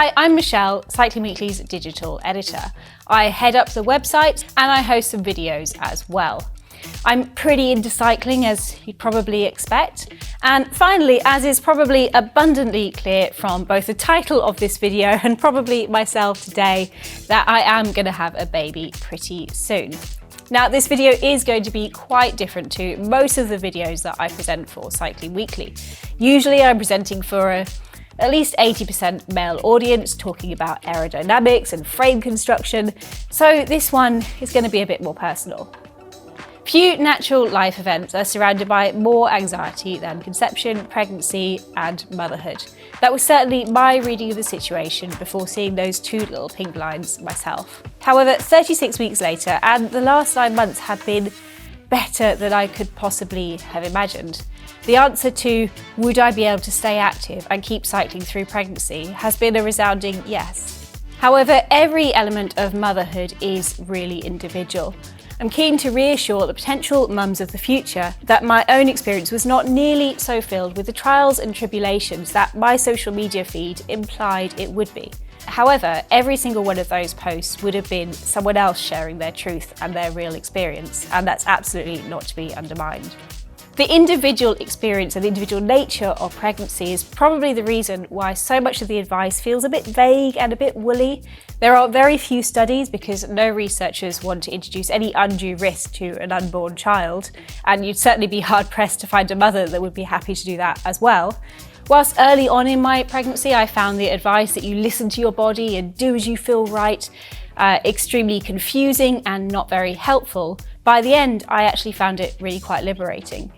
Hi, I'm Michelle, Cycling Weekly's digital editor. I head up the website and I host some videos as well. I'm pretty into cycling, as you'd probably expect. And finally, as is probably abundantly clear from both the title of this video and probably myself today, that I am going to have a baby pretty soon. Now, this video is going to be quite different to most of the videos that I present for Cycling Weekly. Usually I'm presenting for at least 80% male audience, talking about aerodynamics and frame construction, so this one is going to be a bit more personal. Few natural life events are surrounded by more anxiety than conception, pregnancy and motherhood. That was certainly my reading of the situation before seeing those two little pink lines myself. However, 36 weeks later, and the last 9 months have been better than I could possibly have imagined. The answer to, would I be able to stay active and keep cycling through pregnancy, has been a resounding yes. However, every element of motherhood is really individual. I'm keen to reassure the potential mums of the future that my own experience was not nearly so filled with the trials and tribulations that my social media feed implied it would be. However, every single one of those posts would have been someone else sharing their truth and their real experience, and that's absolutely not to be undermined. The individual experience and the individual nature of pregnancy is probably the reason why so much of the advice feels a bit vague and a bit woolly. There are very few studies because no researchers want to introduce any undue risk to an unborn child, and you'd certainly be hard-pressed to find a mother that would be happy to do that as well. Whilst early on in my pregnancy, I found the advice that you listen to your body and do as you feel right extremely confusing and not very helpful, by the end, I actually found it really quite liberating.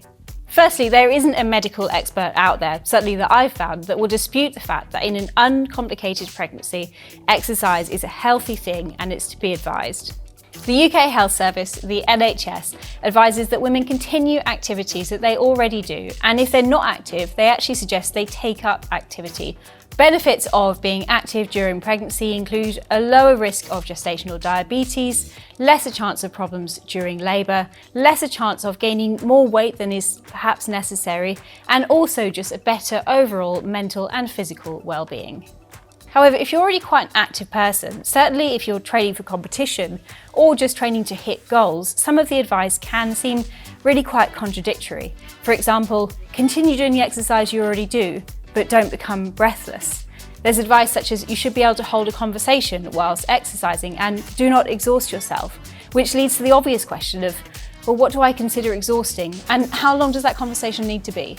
Firstly, there isn't a medical expert out there, certainly that I've found, that will dispute the fact that in an uncomplicated pregnancy, exercise is a healthy thing and it's to be advised. The UK Health Service, the NHS, advises that women continue activities that they already do, and if they're not active, they actually suggest they take up activity. Benefits of being active during pregnancy include a lower risk of gestational diabetes, lesser chance of problems during labour, lesser chance of gaining more weight than is perhaps necessary, and also just a better overall mental and physical well-being. However, if you're already quite an active person, certainly if you're training for competition or just training to hit goals, some of the advice can seem really quite contradictory. For example, continue doing the exercise you already do, but don't become breathless. There's advice such as you should be able to hold a conversation whilst exercising and do not exhaust yourself, which leads to the obvious question of, well, what do I consider exhausting and how long does that conversation need to be?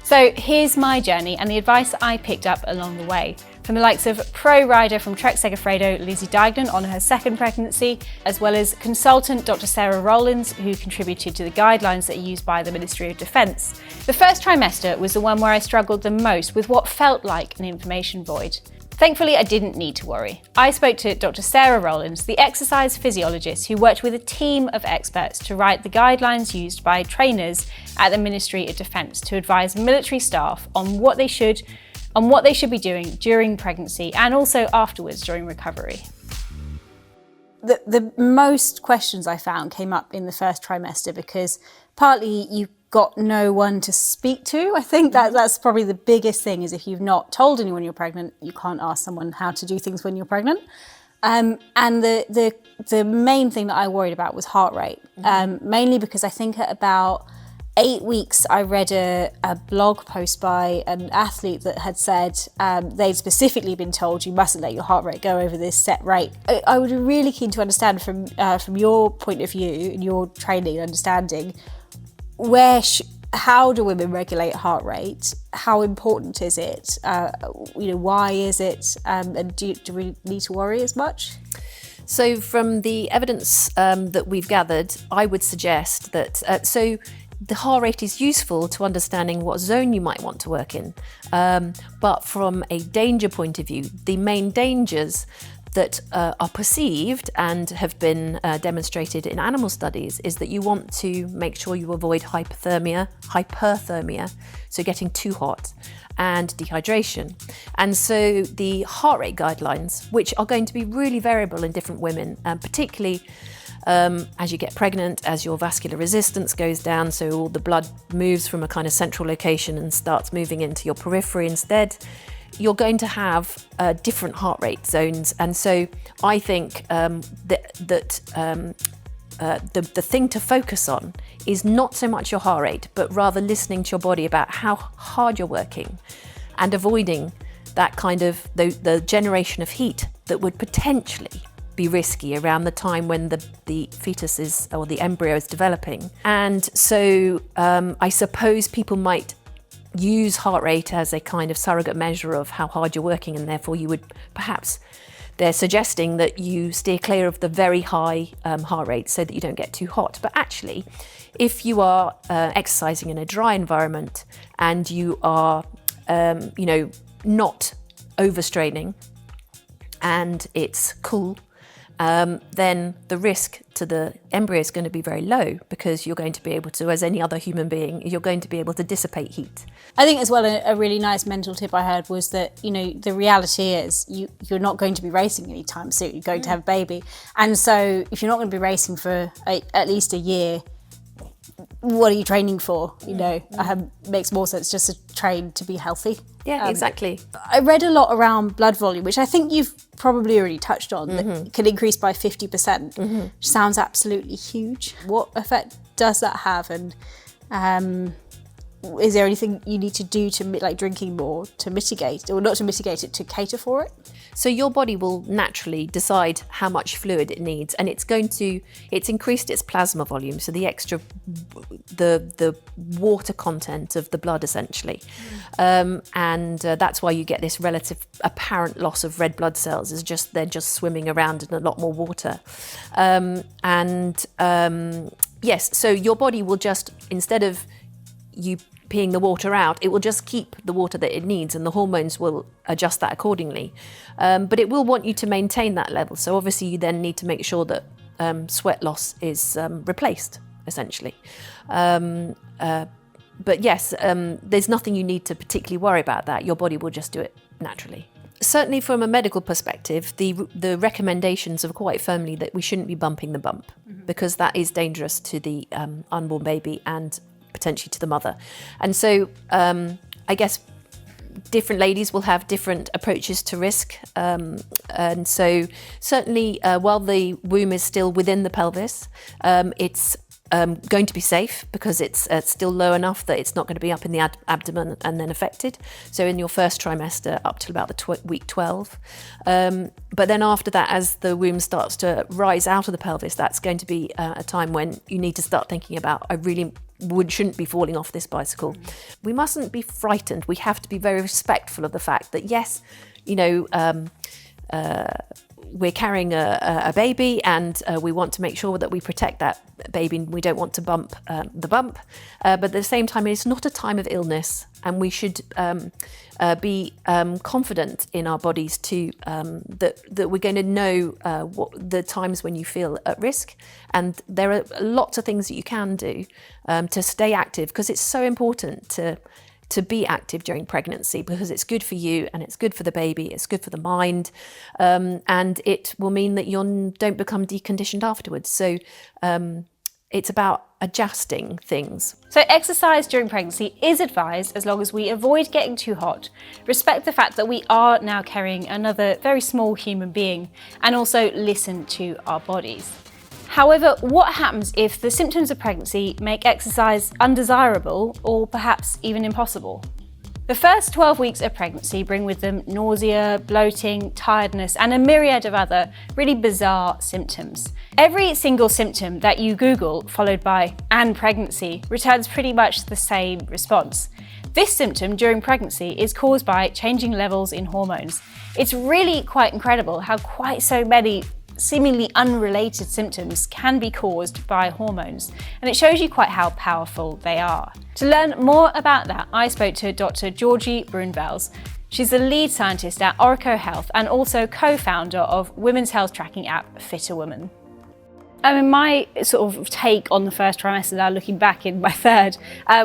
So here's my journey and the advice I picked up along the way, from the likes of pro rider from Trek Segafredo, Lizzie Deignan, on her second pregnancy, as well as consultant Dr. Sarah Rollins, who contributed to the guidelines that are used by the Ministry of Defence. The first trimester was the one where I struggled the most with what felt like an information void. Thankfully, I didn't need to worry. I spoke to Dr. Sarah Rollins, the exercise physiologist who worked with a team of experts to write the guidelines used by trainers at the Ministry of Defence to advise military staff on what they should be doing during pregnancy and also afterwards during recovery. The most questions I found came up in the first trimester because partly you've got no one to speak to. I think that's probably the biggest thing, is if you've not told anyone you're pregnant, you can't ask someone how to do things when you're pregnant. And the main thing that I worried about was heart rate, mainly because I think at about 8 weeks, I read a blog post by an athlete that had said they'd specifically been told you mustn't let your heart rate go over this set rate. I would be really keen to understand from your point of view and your training and understanding, how do women regulate heart rate? How important is it? Why is it? And do we need to worry as much? So from the evidence that we've gathered, I would suggest that the heart rate is useful to understanding what zone you might want to work in. But from a danger point of view, the main dangers that are perceived and have been demonstrated in animal studies is that you want to make sure you avoid hypothermia, so getting too hot, and dehydration. And so the heart rate guidelines, which are going to be really variable in different women, particularly as you get pregnant, as your vascular resistance goes down, so all the blood moves from a kind of central location and starts moving into your periphery instead, you're going to have different heart rate zones. And so I think the thing to focus on is not so much your heart rate, but rather listening to your body about how hard you're working and avoiding that kind of the generation of heat that would potentially be risky around the time when the fetus is, or the embryo is developing. And so I suppose people might use heart rate as a kind of surrogate measure of how hard you're working, and therefore you would perhaps, they're suggesting that you steer clear of the very high heart rate so that you don't get too hot. But actually, if you are exercising in a dry environment and you are, not overstraining and it's cool, then the risk to the embryo is going to be very low, because you're going to be able to, as any other human being, you're going to be able to dissipate heat. I think as well, a really nice mental tip I heard was that, the reality is you're not going to be racing anytime soon. You're going to have a baby. And so if you're not going to be racing for at least a year, what are you training for? Makes more sense just to train to be healthy. Yeah, exactly. I read a lot around blood volume, which I think you've probably already touched on, that can increase by 50%, which sounds absolutely huge. What effect does that have? And is there anything you need to do to, like drinking more, to mitigate, or not to mitigate it, to cater for it? So your body will naturally decide how much fluid it needs, and it's increased its plasma volume, so the extra, the water content of the blood essentially. And that's why you get this relative apparent loss of red blood cells, they're just swimming around in a lot more water. Yes, so your body will just, instead of you peeing the water out, it will just keep the water that it needs, and the hormones will adjust that accordingly. But it will want you to maintain that level. So obviously you then need to make sure that sweat loss is replaced, essentially. But yes, there's nothing you need to particularly worry about that. Your body will just do it naturally. Certainly from a medical perspective, the recommendations are quite firmly that we shouldn't be bumping the bump, because that is dangerous to the unborn baby and potentially to the mother. And so I guess different ladies will have different approaches to risk. And so certainly while the womb is still within the pelvis, it's going to be safe, because it's still low enough that it's not going to be up in the abdomen and then affected. So in your first trimester up till about the week 12. But then after that, as the womb starts to rise out of the pelvis, that's going to be a time when you need to start thinking about, I really shouldn't be falling off this bicycle. We mustn't be frightened. We have to be very respectful of the fact that, yes, we're carrying a baby, and we want to make sure that we protect that baby, and we don't want to bump the bump. But at the same time, it's not a time of illness, and we should be confident in our bodies too, that we're going to know what the times when you feel at risk. And there are lots of things that you can do to stay active, because it's so important to be active during pregnancy, because it's good for you and it's good for the baby, it's good for the mind, and it will mean that you don't become deconditioned afterwards. So it's about adjusting things. So exercise during pregnancy is advised as long as we avoid getting too hot, respect the fact that we are now carrying another very small human being, and also listen to our bodies. However, what happens if the symptoms of pregnancy make exercise undesirable or perhaps even impossible? The first 12 weeks of pregnancy bring with them nausea, bloating, tiredness, and a myriad of other really bizarre symptoms. Every single symptom that you Google followed by "and pregnancy" returns pretty much the same response. This symptom during pregnancy is caused by changing levels in hormones. It's really quite incredible how quite so many seemingly unrelated symptoms can be caused by hormones, and it shows you quite how powerful they are. To learn more about that, I spoke to Dr. Georgie Bruinvels. She's the lead scientist at Orico Health and also co-founder of women's health tracking app Fitr Woman. I mean, my sort of take on the first trimester, now looking back in my third,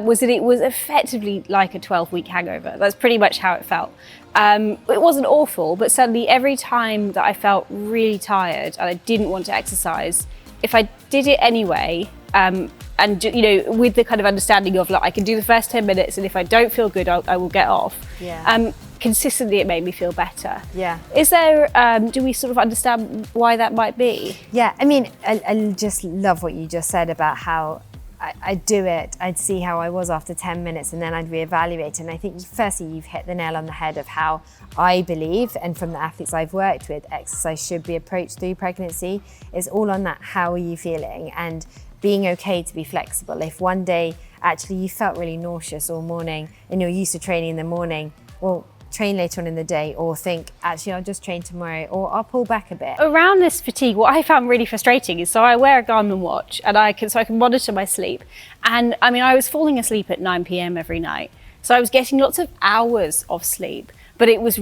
was that it was effectively like a 12-week hangover. That's pretty much how it felt. It wasn't awful, but suddenly every time that I felt really tired and I didn't want to exercise, if I did it anyway, and with the kind of understanding of, like, I can do the first 10 minutes, and if I don't feel good, I will get off. Yeah. consistently it made me feel better. Yeah. Is there, do we sort of understand why that might be? Yeah, I mean, I just love what you just said about how I'd do it, I'd see how I was after 10 minutes and then I'd reevaluate. And I think firstly, you've hit the nail on the head of how I believe, and from the athletes I've worked with, exercise should be approached through pregnancy. It's all on that, how are you feeling? And being okay to be flexible. If one day actually you felt really nauseous all morning and you're used to training in the morning, well, train later on in the day, or think, actually, I'll just train tomorrow, or I'll pull back a bit. Around this fatigue, what I found really frustrating is, so I wear a Garmin watch and I can monitor my sleep. And I mean, I was falling asleep at 9 p.m. every night. So I was getting lots of hours of sleep, but it was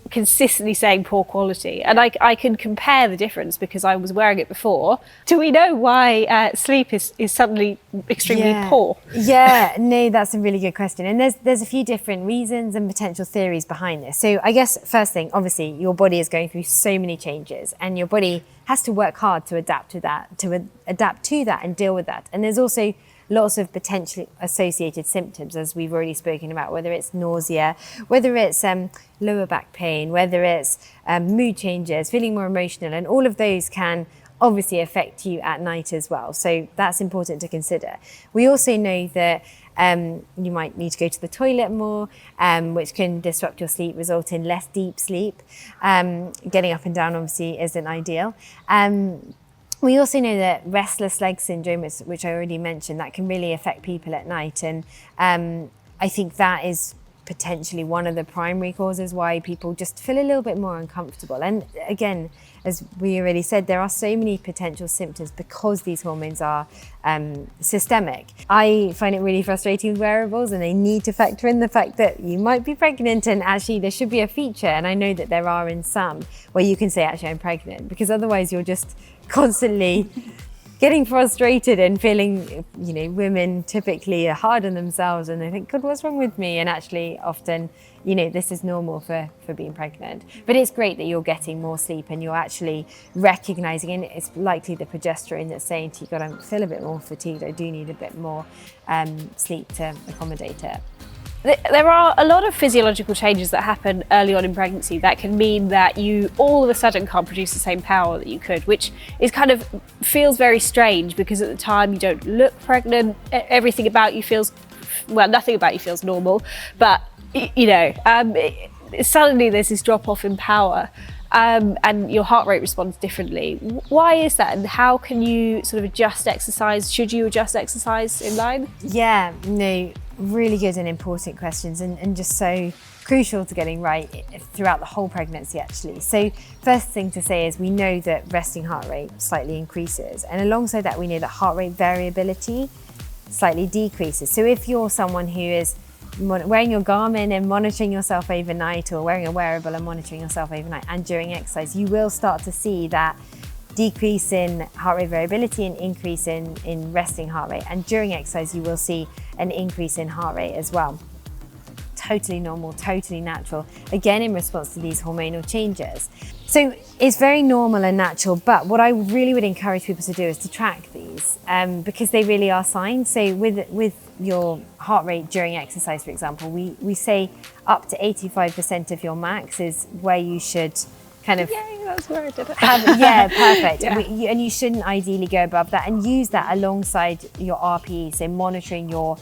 consistently saying poor quality. And I can compare the difference because I was wearing it before. Do we know why sleep is suddenly extremely poor? Yeah, no, that's a really good question. And there's a few different reasons and potential theories behind this. So I guess first thing, obviously, your body is going through so many changes and your body has to work hard to adapt to that, and deal with that. And there's also lots of potentially associated symptoms, as we've already spoken about, whether it's nausea, whether it's lower back pain, whether it's mood changes, feeling more emotional, and all of those can obviously affect you at night as well. So that's important to consider. We also know that you might need to go to the toilet more, which can disrupt your sleep, result in less deep sleep. Getting up and down obviously isn't ideal. We also know that restless leg syndrome, which I already mentioned, that can really affect people at night. And I think that is potentially one of the primary causes why people just feel a little bit more uncomfortable. And again, as we already said, there are so many potential symptoms because these hormones are systemic. I find it really frustrating with wearables, and they need to factor in the fact that you might be pregnant, and actually there should be a feature, and I know that there are in some, where you can say, actually, I'm pregnant, because otherwise you're just constantly getting frustrated and feeling, women typically are hard on themselves and they think, God, what's wrong with me? And actually often, this is normal for being pregnant. But it's great that you're getting more sleep and you're actually recognizing, and it's likely the progesterone that's saying to you, God, I feel a bit more fatigued. I do need a bit more sleep to accommodate it. There are a lot of physiological changes that happen early on in pregnancy that can mean that you all of a sudden can't produce the same power that you could, which is feels very strange because at the time you don't look pregnant. Everything about you feels, nothing about you feels normal, but suddenly there's this drop off in power. And your heart rate responds differently. Why is that, and how can you sort of adjust exercise? Should you adjust exercise in line? Yeah, no, really good and important questions, and just so crucial to getting right throughout the whole pregnancy, actually. So first thing to say is we know that resting heart rate slightly increases, and alongside that we know that heart rate variability slightly decreases. So if you're someone who is wearing your Garmin and monitoring yourself overnight, or wearing a wearable and monitoring yourself overnight and during exercise, you will start to see that decrease in heart rate variability and increase in resting heart rate. And during exercise, you will see an increase in heart rate as well. Totally normal, totally natural, again, in response to these hormonal changes. So it's very normal and natural, but what I really would encourage people to do is to track these because they really are signs. So with your heart rate during exercise, for example, we say up to 85% of your max is where you should Yay, that's where I did it. Perfect. Yeah. And you shouldn't ideally go above that, and use that alongside your RPE, so monitoring your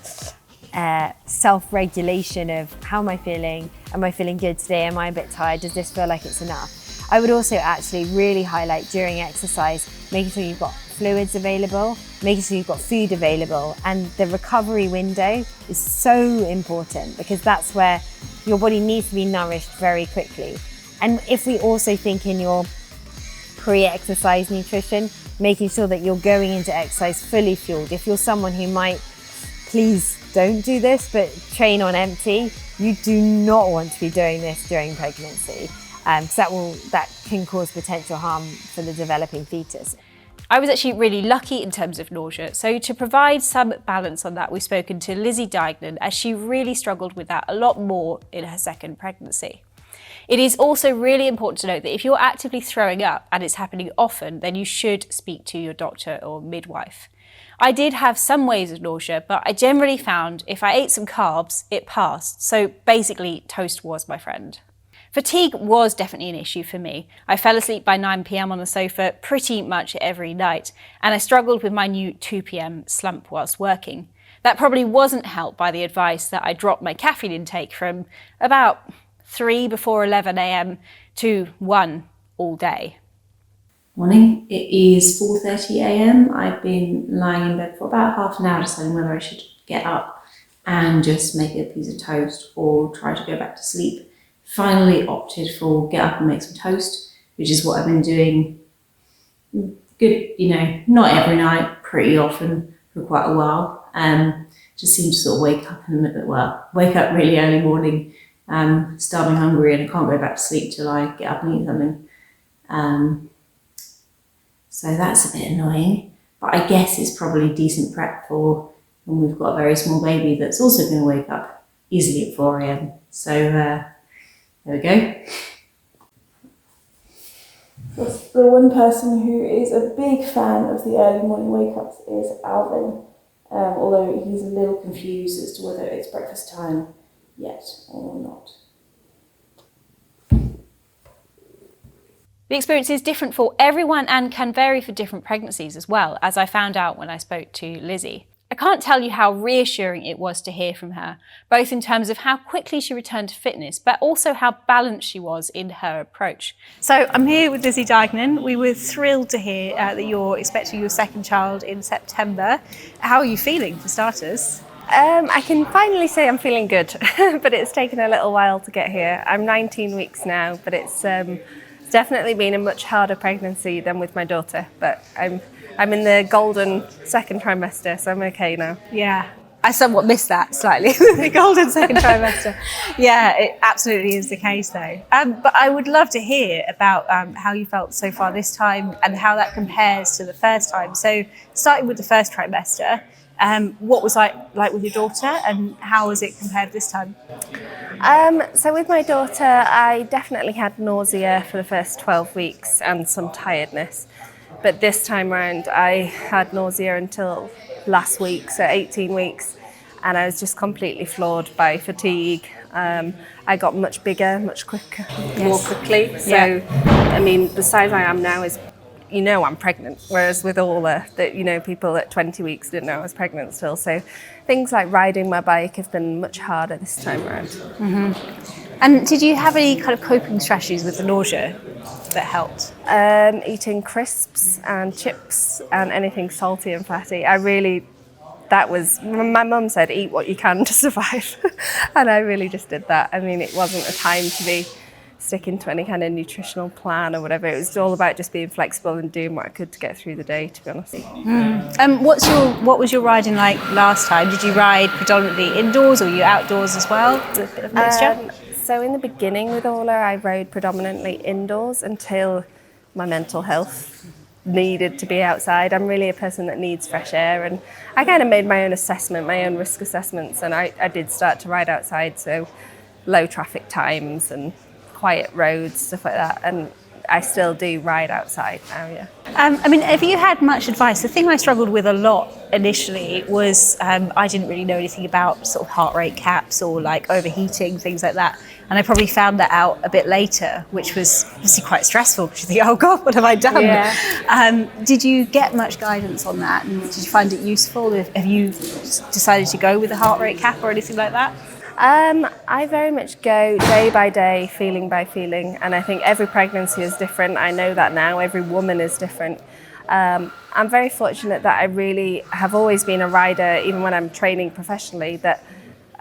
self-regulation of how am I feeling? Am I feeling good today? Am I a bit tired? Does this feel like it's enough? I would also actually really highlight during exercise, making sure you've got fluids available, making sure you've got food available, and the recovery window is so important because that's where your body needs to be nourished very quickly. And if we also think in your pre-exercise nutrition, making sure that you're going into exercise fully fueled. If you're someone who might, please don't do this, but train on empty, you do not want to be doing this during pregnancy. So that can cause potential harm for the developing fetus. I was actually really lucky in terms of nausea. So to provide some balance on that, we've spoken to Lizzie Deignan, as she really struggled with that a lot more in her second pregnancy. It is also really important to note that if you're actively throwing up and it's happening often, then you should speak to your doctor or midwife. I did have some waves of nausea, but I generally found if I ate some carbs, it passed. So basically, toast was my friend. Fatigue was definitely an issue for me. I fell asleep by 9 p.m. on the sofa pretty much every night, and I struggled with my new 2 p.m. slump whilst working. That probably wasn't helped by the advice that I drop my caffeine intake from about 3 before 11 a.m. to 1 all day. Morning, it is 4:30 a.m. I've been lying in bed for about half an hour deciding whether I should get up and just make a piece of toast or try to go back to sleep. Finally opted for get up and make some toast, which is what I've been doing good, not every night, pretty often for quite a while. Just seem to sort of wake up really early morning, starving hungry, and I can't go back to sleep till I get up and eat something. So that's a bit annoying, but I guess it's probably decent prep for when we've got a very small baby that's also going to wake up easily at 4 a.m. So there we go. The one person who is a big fan of the early morning wake-ups is Alvin, although he's a little confused as to whether it's breakfast time yet or not. The experience is different for everyone and can vary for different pregnancies as well, as I found out when I spoke to Lizzie. I can't tell you how reassuring it was to hear from her, both in terms of how quickly she returned to fitness, but also how balanced she was in her approach. So I'm here with Lizzie Deignan. We were thrilled to hear that you're expecting your second child in September. How are you feeling, for starters? I can finally say I'm feeling good, but it's taken a little while to get here. I'm 19 weeks now, but it's definitely been a much harder pregnancy than with my daughter, but I'm in the golden second trimester, so I'm okay now. Yeah, I somewhat missed that slightly, the golden second trimester. Yeah, it absolutely is the case though. But I would love to hear about how you felt so far this time and how that compares to the first time. So starting with the first trimester, what was like with your daughter and how was it compared this time? So with my daughter, I definitely had nausea for the first 12 weeks and some tiredness. But this time around, I had nausea until last week, so 18 weeks, and I was just completely floored by fatigue. I got much bigger, much quicker, more quickly. So, I mean, the size I am now is, I'm pregnant. Whereas with Ola, people at 20 weeks didn't know I was pregnant still. So things like riding my bike have been much harder this time around. Mm-hmm. And did you have any kind of coping strategies with the nausea that helped? Eating crisps and chips and anything salty and fatty. My mum said, eat what you can to survive. And I really just did that. I mean, it wasn't a time to be sticking to any kind of nutritional plan or whatever. It was all about just being flexible and doing what I could to get through the day, to be honest. What was your riding like last time? Did you ride predominantly indoors or were you outdoors as well? With a bit of mixture? So in the beginning with Ola, I rode predominantly indoors until my mental health needed to be outside. I'm really a person that needs fresh air, and I kind of made my own assessment, my own risk assessments, and I did start to ride outside, so low traffic times and quiet roads, stuff like that, and I still do ride outside now, yeah. Have you had much advice? The thing I struggled with a lot initially was I didn't really know anything about sort of heart rate caps or like overheating, things like that. And I probably found that out a bit later, which was obviously quite stressful because you think, oh God, what have I done? Yeah. Did you get much guidance on that? And did you find it useful? Have you decided to go with a heart rate cap or anything like that? I very much go day by day, feeling by feeling, and I think every pregnancy is different. I know that now, every woman is different. I'm very fortunate that I really have always been a rider, even when I'm training professionally, that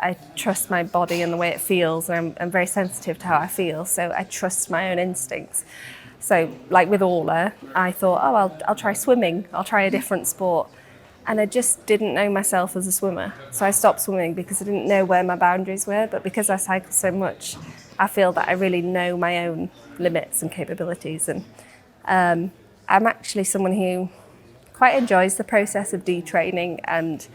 I trust my body and the way it feels, and I'm very sensitive to how I feel, so I trust my own instincts. So like with Ola, I thought, I'll try swimming, I'll try a different sport. And I just didn't know myself as a swimmer. So I stopped swimming because I didn't know where my boundaries were. But because I cycle so much, I feel that I really know my own limits and capabilities. And I'm actually someone who quite enjoys the process of detraining and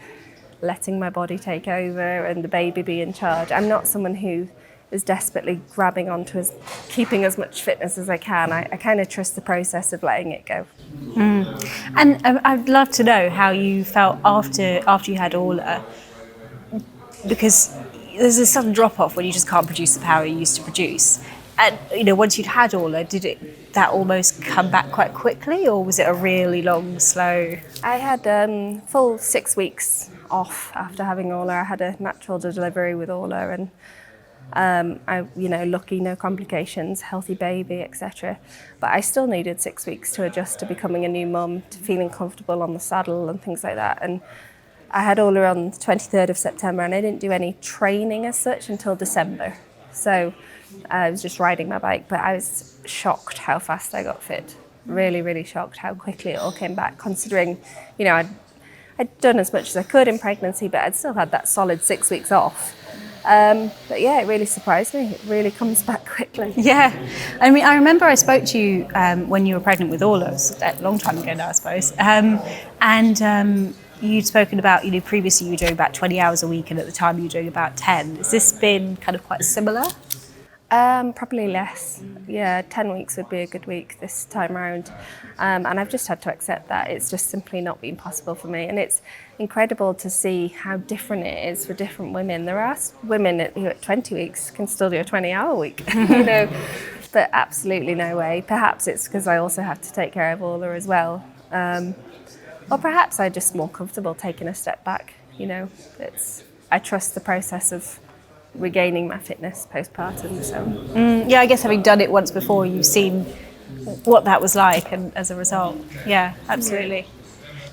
letting my body take over and the baby be in charge. I'm not someone who is desperately grabbing onto keeping as much fitness as I can. I kind of trust the process of letting it go. And I'd love to know how you felt after you had Orla, because there's a sudden drop off when you just can't produce the power you used to produce. And once you'd had Orla, did that almost come back quite quickly, or was it a really long, slow? I had full 6 weeks off after having Orla. I had a natural delivery with Orla, and lucky, no complications, healthy baby, etc. But I still needed 6 weeks to adjust to becoming a new mum, to feeling comfortable on the saddle and things like that. And I had Orla on the 23rd of September, and I didn't do any training as such until December. So I was just riding my bike, but I was shocked how fast I got fit. Really, really shocked how quickly it all came back, considering, I'd done as much as I could in pregnancy, but I'd still had that solid 6 weeks off. But yeah, it really surprised me. It really comes back quickly. Yeah. I mean, I remember I spoke to you when you were pregnant with Orla, a long time ago now, I suppose. And you'd spoken about, previously you were doing about 20 hours a week, and at the time you were doing about 10. Has this been kind of quite similar? Probably less. Yeah, 10 weeks would be a good week this time around. And I've just had to accept that. It's just simply not been possible for me. And it's incredible to see how different it is for different women. There are women who at 20 weeks can still do a 20-hour week, but absolutely no way. Perhaps it's because I also have to take care of Orla as well. Or perhaps I'm just more comfortable taking a step back. I trust the process of regaining my fitness postpartum. So yeah, I guess having done it once before, you've seen what that was like, and as a result, yeah, absolutely.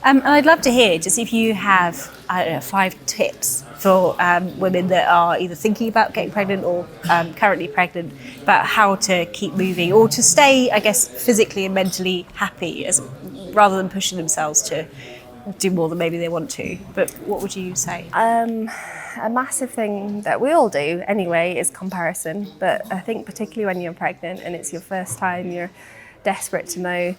And I'd love to hear just if you have 5 tips for women that are either thinking about getting pregnant or currently pregnant, about how to keep moving or to stay, I guess, physically and mentally happy, rather than pushing themselves to do more than maybe they want to. But what would you say? A massive thing that we all do anyway is comparison, but I think particularly when you're pregnant and it's your first time, you're desperate to know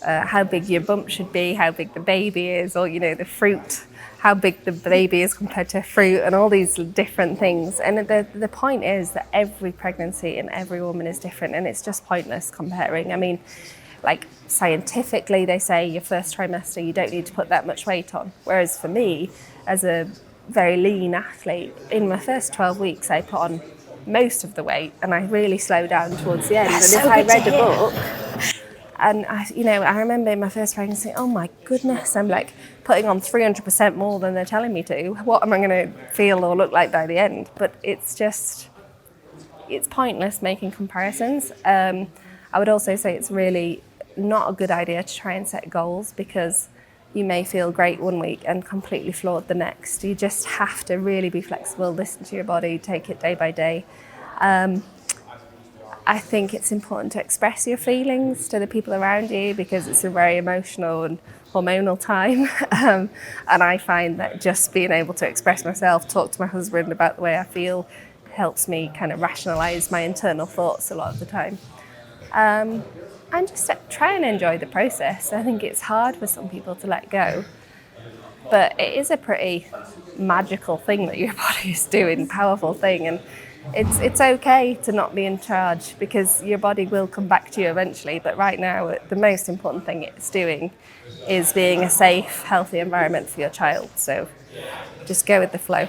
how big your bump should be, how big the baby is, or the fruit, how big the baby is compared to fruit, and all these different things. And the point is that every pregnancy and every woman is different, and it's just pointless comparing. I mean, like scientifically they say your first trimester you don't need to put that much weight on, whereas for me, as a very lean athlete, in my first 12 weeks I put on most of the weight, and I really slowed down towards the end. That's and so if I good to read a hear. book, and I remember in my first pregnancy, oh my goodness, I'm like putting on 300% more than they're telling me to. What am I going to feel or look like by the end? But it's pointless making comparisons. I would also say it's really not a good idea to try and set goals, because you may feel great one week and completely flawed the next. You just have to really be flexible, listen to your body, take it day by day. I think it's important to express your feelings to the people around you, because it's a very emotional and hormonal time. And I find that just being able to express myself, talk to my husband about the way I feel, helps me kind of rationalise my internal thoughts a lot of the time. And just try and enjoy the process. I think it's hard for some people to let go, but it is a pretty magical thing that your body is doing, powerful thing, and it's okay to not be in charge, because your body will come back to you eventually. But right now, the most important thing it's doing is being a safe, healthy environment for your child. So just go with the flow.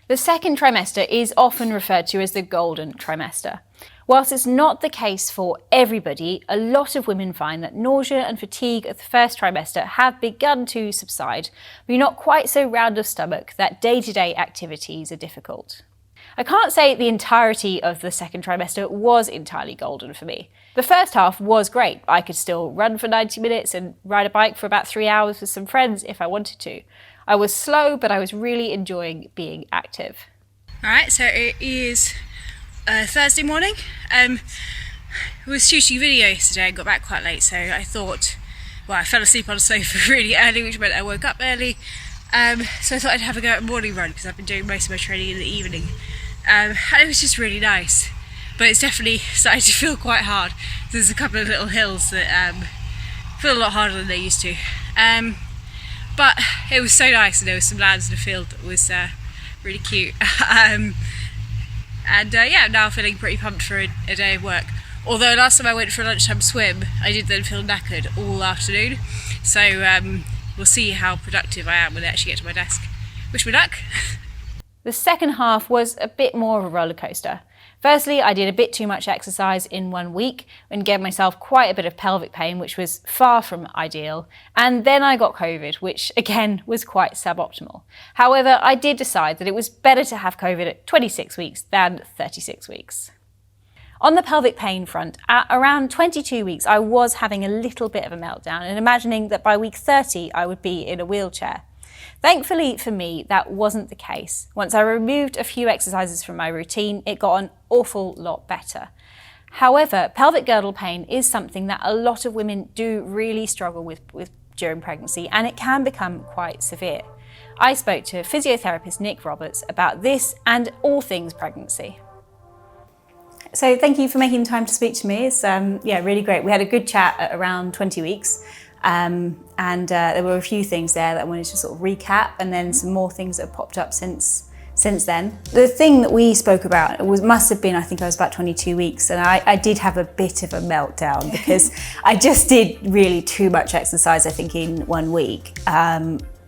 The second trimester is often referred to as the golden trimester. Whilst it's not the case for everybody, a lot of women find that nausea and fatigue of the first trimester have begun to subside, but you're not quite so round of stomach that day-to-day activities are difficult. I can't say the entirety of the second trimester was entirely golden for me. The first half was great. I could still run for 90 minutes and ride a bike for about 3 hours with some friends if I wanted to. I was slow, but I was really enjoying being active. Alright, so it is Thursday morning. I was shooting a video yesterday and got back quite late, so I thought, well, I fell asleep on a sofa really early, which meant I woke up early. So I thought I'd have a go at a morning run, because I've been doing most of my training in the evening. And it was just really nice, but it's definitely starting to feel quite hard. There's a couple of little hills that feel a lot harder than they used to. But it was so nice, and there was some lands in the field that was really cute. And yeah, I'm now feeling pretty pumped for a day of work. Although last time I went for a lunchtime swim, I did then feel knackered all afternoon. So we'll see how productive I am when I actually get to my desk. Wish me luck. The second half was a bit more of a roller coaster. Firstly, I did a bit too much exercise in 1 week and gave myself quite a bit of pelvic pain, which was far from ideal. And then I got COVID, which again was quite suboptimal. However, I did decide that it was better to have COVID at 26 weeks than 36 weeks. On the pelvic pain front, at around 22 weeks, I was having a little bit of a meltdown and imagining that by week 30, I would be in a wheelchair. Thankfully for me, that wasn't the case. Once I removed a few exercises from my routine, it got an awful lot better. However, pelvic girdle pain is something that a lot of women do really struggle with during pregnancy, and it can become quite severe. I spoke to physiotherapist Nic Roberts about this and all things pregnancy. So thank you for making time to speak to me. It's really great. We had a good chat at around 20 weeks. And there were a few things there that I wanted to sort of recap, and then some more things that have popped up since then. The thing that we spoke about must have been, I think I was about 22 weeks, and I did have a bit of a meltdown because I just did really too much exercise, I think, in 1 week,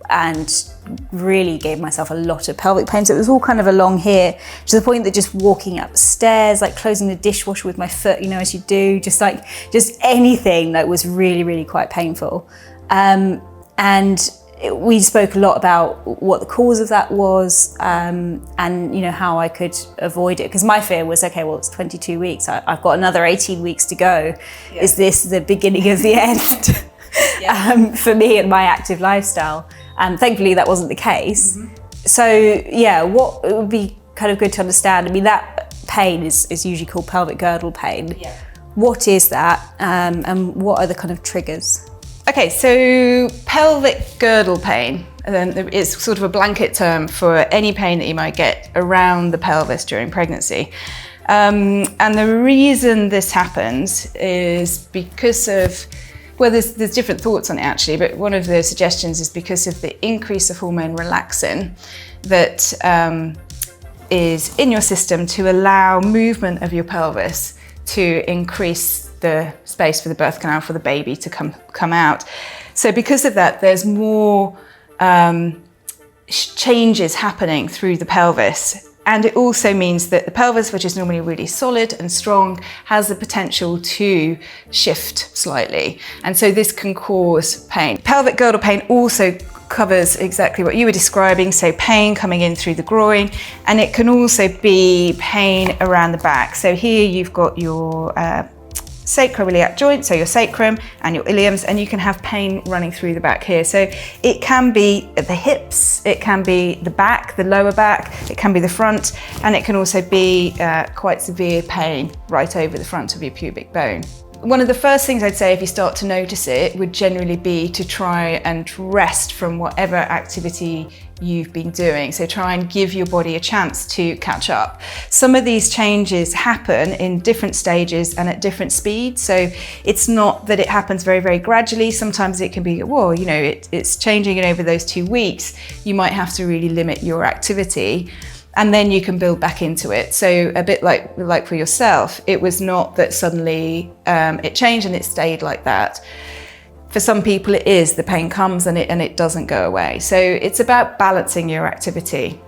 and really gave myself a lot of pelvic pain. So it was all kind of along here, to the point that just walking upstairs, like closing the dishwasher with my foot, as you do, just anything that was really, really quite painful. We spoke a lot about what the cause of that was, and how I could avoid it. Because my fear was, okay, well, it's 22 weeks. I've got another 18 weeks to go. Yeah. Is this the beginning of the end for me and my active lifestyle? And thankfully that wasn't the case. Mm-hmm. So yeah, what it would be kind of good to understand, that pain is usually called pelvic girdle pain. Yeah. What is that, and what are the kind of triggers? Okay, so pelvic girdle pain is sort of a blanket term for any pain that you might get around the pelvis during pregnancy. And the reason this happens is because of, well, there's different thoughts on it actually, but one of the suggestions is because of the increase of hormone relaxin that is in your system to allow movement of your pelvis to increase the space for the birth canal for the baby to come out. So because of that, there's more changes happening through the pelvis. And it also means that the pelvis, which is normally really solid and strong, has the potential to shift slightly. And so this can cause pain. Pelvic girdle pain also covers exactly what you were describing, so pain coming in through the groin, and it can also be pain around the back. So here you've got your sacroiliac joint, so your sacrum and your iliums, and you can have pain running through the back here. So it can be the hips, it can be the back, the lower back, it can be the front, and it can also be quite severe pain right over the front of your pubic bone. One of the first things I'd say if you start to notice it would generally be to try and rest from whatever activity you've been doing. So try and give your body a chance to catch up. Some of these changes happen in different stages and at different speeds. So it's not that it happens very, very gradually. Sometimes it can be, well, it's changing, and over those 2 weeks, you might have to really limit your activity. And then you can build back into it. So a bit like for yourself, it was not that suddenly it changed and it stayed like that. For some people it is, the pain comes and it doesn't go away. So it's about balancing your activity.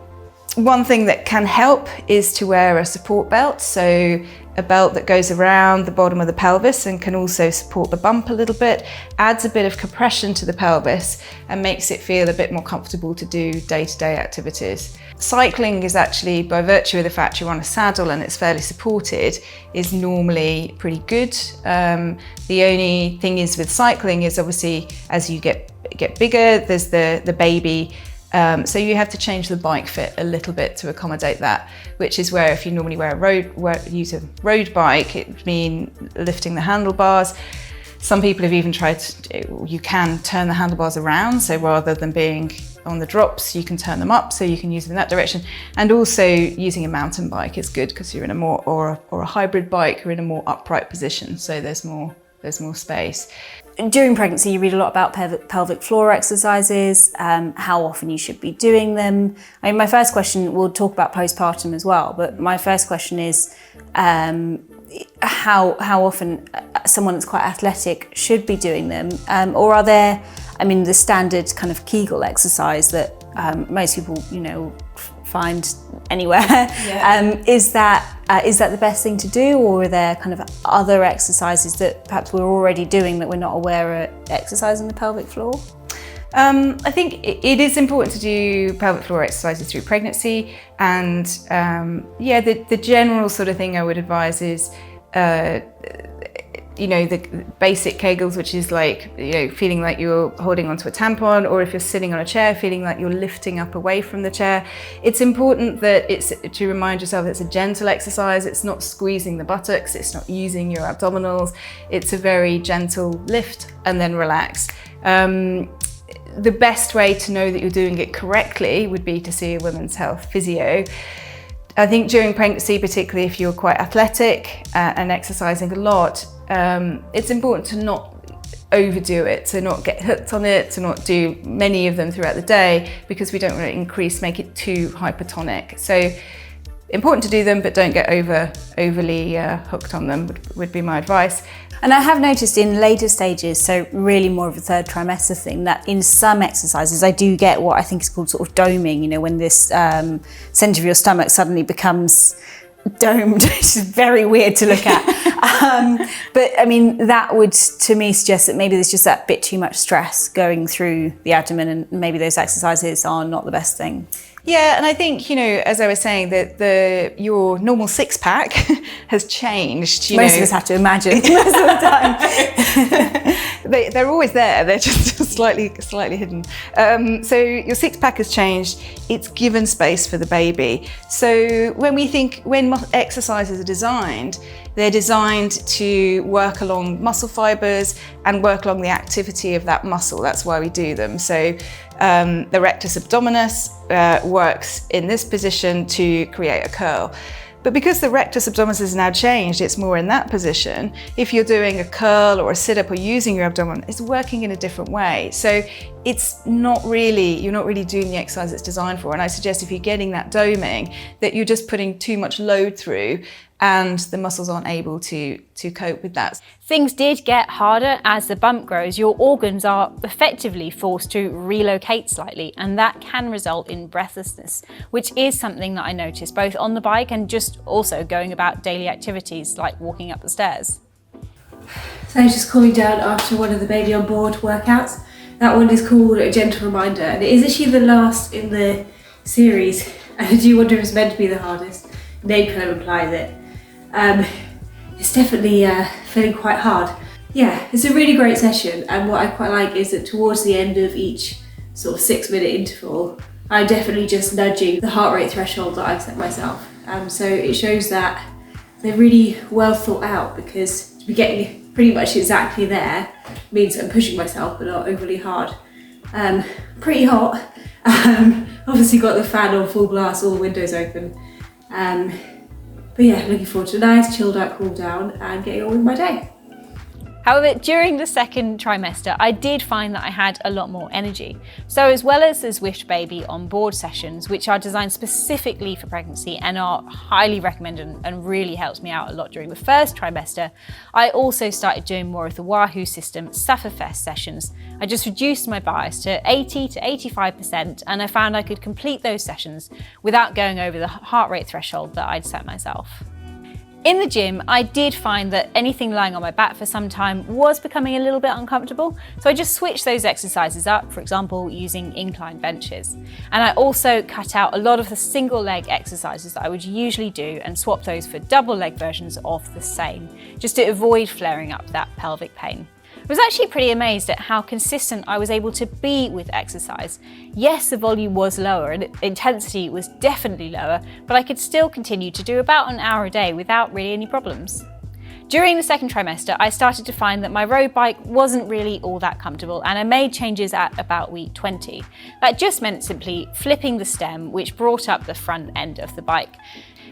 One thing that can help is to wear a support belt. So a belt that goes around the bottom of the pelvis and can also support the bump a little bit, adds a bit of compression to the pelvis and makes it feel a bit more comfortable to do day-to-day activities. Cycling is actually, by virtue of the fact you're on a saddle and it's fairly supported, is normally pretty good. The only thing is with cycling is obviously as you get bigger, there's the baby. So you have to change the bike fit a little bit to accommodate that, which is where if you normally use a road bike, it would mean lifting the handlebars. Some people have even tried you can turn the handlebars around, so rather than being on the drops, you can turn them up so you can use them in that direction. And also using a mountain bike is good because you're in a more, or a hybrid bike, you're in a more upright position, so there's more more space. During pregnancy, you read a lot about pelvic floor exercises, how often you should be doing them. I mean, my first question, we'll talk about postpartum as well, but my first question is how often someone that's quite athletic should be doing them, or are there, I mean, the standard kind of Kegel exercise that most people, find anywhere. Yeah. Is that the best thing to do, or are there kind of other exercises that perhaps we're already doing that we're not aware are exercising the pelvic floor? I think it is important to do pelvic floor exercises through pregnancy, and the general sort of thing I would advise is the basic Kegels, which is like, feeling like you're holding onto a tampon, or if you're sitting on a chair, feeling like you're lifting up away from the chair. It's important that to remind yourself it's a gentle exercise. It's not squeezing the buttocks. It's not using your abdominals. It's a very gentle lift and then relax. The best way to know that you're doing it correctly would be to see a women's health physio. I think during pregnancy, particularly if you're quite athletic and exercising a lot, it's important to not overdo it, to not get hooked on it, to not do many of them throughout the day, because we don't want to make it too hypertonic. So important to do them, but don't get overly hooked on them would be my advice. And I have noticed in later stages, so really more of a third trimester thing, that in some exercises I do get what I think is called sort of doming, when this centre of your stomach suddenly becomes domed, which is very weird to look at. But I mean, that would to me suggest that maybe there's just that bit too much stress going through the abdomen, and maybe those exercises are not the best thing. Yeah, and I think, as I was saying, that your normal six-pack has changed. Most of us have to imagine most of the time. They're always there, they're just slightly hidden. So your six-pack has changed, it's given space for the baby. So when exercises are designed, they're designed to work along muscle fibers and work along the activity of that muscle. That's why we do them. So the rectus abdominis works in this position to create a curl. But because the rectus abdominis is now changed, it's more in that position. If you're doing a curl or a sit-up or using your abdomen, it's working in a different way. So you're not really doing the exercise it's designed for. And I suggest if you're getting that doming, that you're just putting too much load through and the muscles aren't able to cope with that. Things did get harder as the bump grows. Your organs are effectively forced to relocate slightly, and that can result in breathlessness, which is something that I noticed both on the bike and just also going about daily activities like walking up the stairs. So just calming down after one of the baby on board workouts. That one is called A Gentle Reminder, and it is actually the last in the series. And I do wonder if it's meant to be the hardest. The name kind of implies it. It's definitely feeling quite hard. Yeah, it's a really great session, and what I quite like is that towards the end of each sort of 6-minute interval, I'm definitely just nudging the heart rate threshold that I've set myself. So it shows that they're really well thought out, because to be getting pretty much exactly there means I'm pushing myself but not overly hard. Pretty hot. Obviously got the fan on full blast, all the windows open. But yeah, looking forward to a nice chilled out cool down and getting on with my day. However, during the second trimester, I did find that I had a lot more energy. So as well as the Zwift Baby on board sessions, which are designed specifically for pregnancy and are highly recommended and really helped me out a lot during the first trimester, I also started doing more of the Wahoo system Sufferfest sessions. I just reduced my bias to 80 to 85%, and I found I could complete those sessions without going over the heart rate threshold that I'd set myself. In the gym, I did find that anything lying on my back for some time was becoming a little bit uncomfortable, so I just switched those exercises up, for example, using incline benches. And I also cut out a lot of the single leg exercises that I would usually do and swapped those for double leg versions of the same, just to avoid flaring up that pelvic pain. I was actually pretty amazed at how consistent I was able to be with exercise. Yes, the volume was lower and intensity was definitely lower, but I could still continue to do about an hour a day without really any problems. During the second trimester, I started to find that my road bike wasn't really all that comfortable, and I made changes at about week 20. That just meant simply flipping the stem, which brought up the front end of the bike.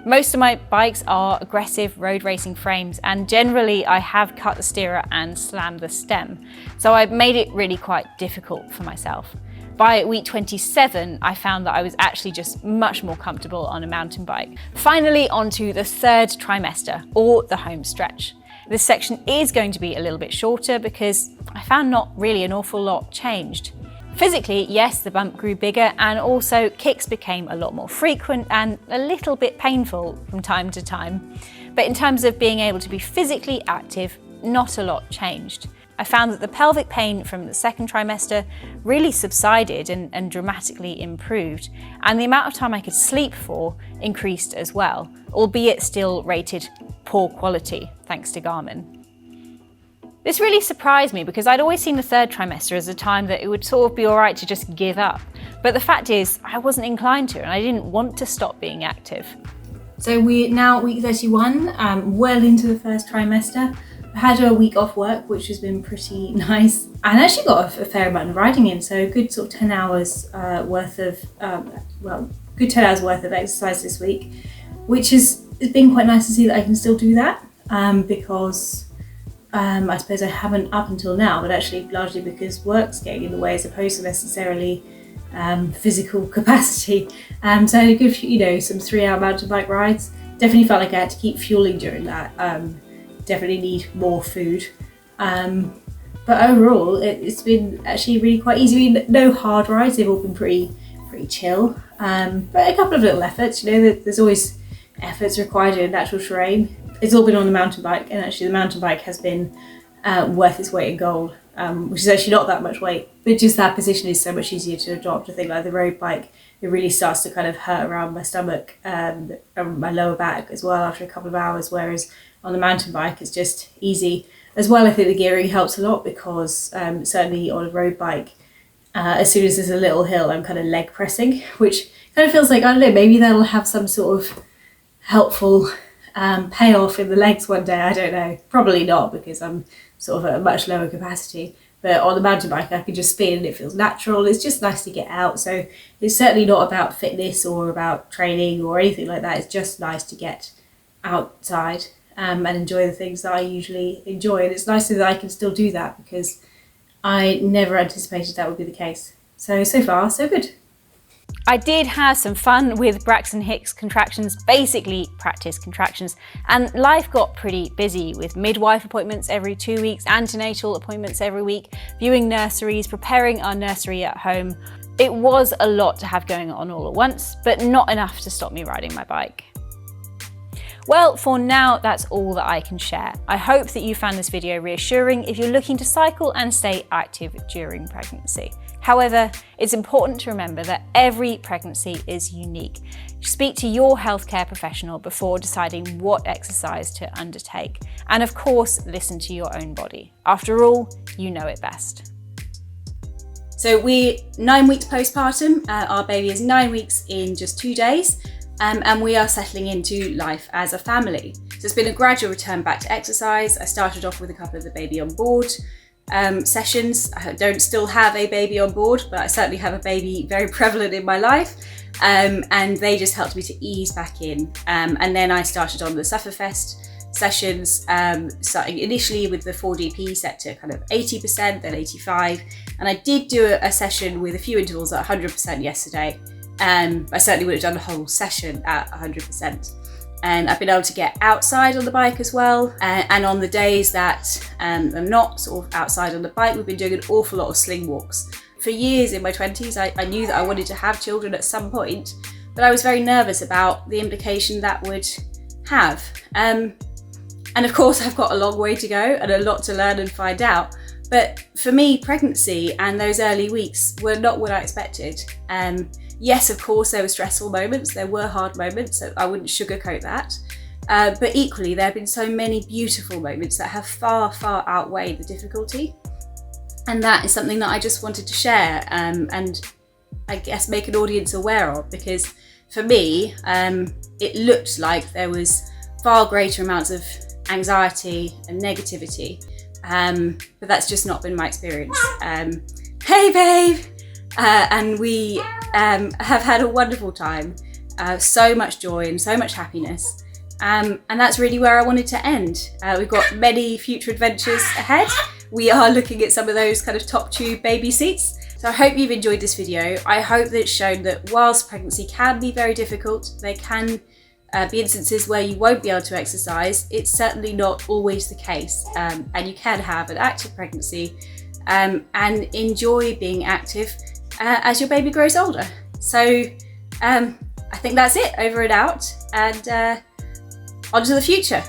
Most of my bikes are aggressive road racing frames, and generally I have cut the steerer and slammed the stem. So I made it really quite difficult for myself. By week 27, I found that I was actually just much more comfortable on a mountain bike. Finally, onto the third trimester, or the home stretch. This section is going to be a little bit shorter because I found not really an awful lot changed. Physically, yes, the bump grew bigger, and also kicks became a lot more frequent and a little bit painful from time to time. But in terms of being able to be physically active, not a lot changed. I found that the pelvic pain from the second trimester really subsided and dramatically improved, and the amount of time I could sleep for increased as well, albeit still rated poor quality, thanks to Garmin. This really surprised me because I'd always seen the third trimester as a time that it would sort of be all right to just give up. But the fact is, I wasn't inclined to, and I didn't want to stop being active. So we're now at week 31, well into the first trimester. I had a week off work, which has been pretty nice, and actually got a fair amount of riding in, so a good sort of 10 hours worth of, good 10 hours worth of exercise this week, which has been quite nice to see that I can still do that, because I suppose I haven't up until now, but actually largely because work's getting in the way as opposed to necessarily physical capacity. So I had a good, some 3-hour mountain bike rides. Definitely felt like I had to keep fueling during that. Definitely need more food. But overall, it's been actually really quite easy. I mean, no hard rides, they've all been pretty chill. But a couple of little efforts, there's always efforts required in natural terrain. It's all been on the mountain bike, and actually the mountain bike has been worth its weight in gold, which is actually not that much weight, but just that position is so much easier to adopt. I think like the road bike, it really starts to kind of hurt around my stomach and my lower back as well after a couple of hours, whereas on the mountain bike it's just easy. As well, I think the gearing helps a lot because certainly on a road bike, as soon as there's a little hill, I'm kind of leg pressing, which kind of feels like, I don't know, maybe that'll have some sort of helpful payoff in the legs one day, I don't know. Probably not, because I'm sort of at a much lower capacity. But on the mountain bike, I can just spin and it feels natural. It's just nice to get out. So it's certainly not about fitness or about training or anything like that. It's just nice to get outside and enjoy the things that I usually enjoy. And it's nice that I can still do that because I never anticipated that would be the case. So far, so good. I did have some fun with Braxton Hicks contractions, basically practice contractions, and life got pretty busy with midwife appointments every 2 weeks, antenatal appointments every week, viewing nurseries, preparing our nursery at home. It was a lot to have going on all at once, but not enough to stop me riding my bike. Well, for now, that's all that I can share. I hope that you found this video reassuring if you're looking to cycle and stay active during pregnancy. However, it's important to remember that every pregnancy is unique. Speak to your healthcare professional before deciding what exercise to undertake. And of course, listen to your own body. After all, you know it best. So we're 9 weeks postpartum. Our baby is 9 weeks in just 2 days. And we are settling into life as a family. So it's been a gradual return back to exercise. I started off with a couple of the baby on board sessions. I don't still have a baby on board, but I certainly have a baby very prevalent in my life. And they just helped me to ease back in. And then I started on the Sufferfest sessions, starting initially with the 4DP set to kind of 80%, then 85. And I did do a session with a few intervals at 100% yesterday. I certainly would have done the whole session at 100%. And I've been able to get outside on the bike as well. And on the days that I'm not sort of outside on the bike, we've been doing an awful lot of sling walks. For years in my 20s, I knew that I wanted to have children at some point, but I was very nervous about the implication that would have. And of course, I've got a long way to go and a lot to learn and find out. But for me, pregnancy and those early weeks were not what I expected. Yes, of course, there were stressful moments, there were hard moments, so I wouldn't sugarcoat that. But equally, there have been so many beautiful moments that have far, far outweighed the difficulty. And that is something that I just wanted to share and I guess make an audience aware of, because for me, it looked like there was far greater amounts of anxiety and negativity, but that's just not been my experience. Hey babe! And we have had a wonderful time. so much joy and so much happiness. And that's really where I wanted to end. We've got many future adventures ahead. We are looking at some of those kind of top tube baby seats. So I hope you've enjoyed this video. I hope that it's shown that whilst pregnancy can be very difficult, there can be instances where you won't be able to exercise. It's certainly not always the case, and you can have an active pregnancy and enjoy being active as your baby grows older. So I think that's it, over and out, and on to the future.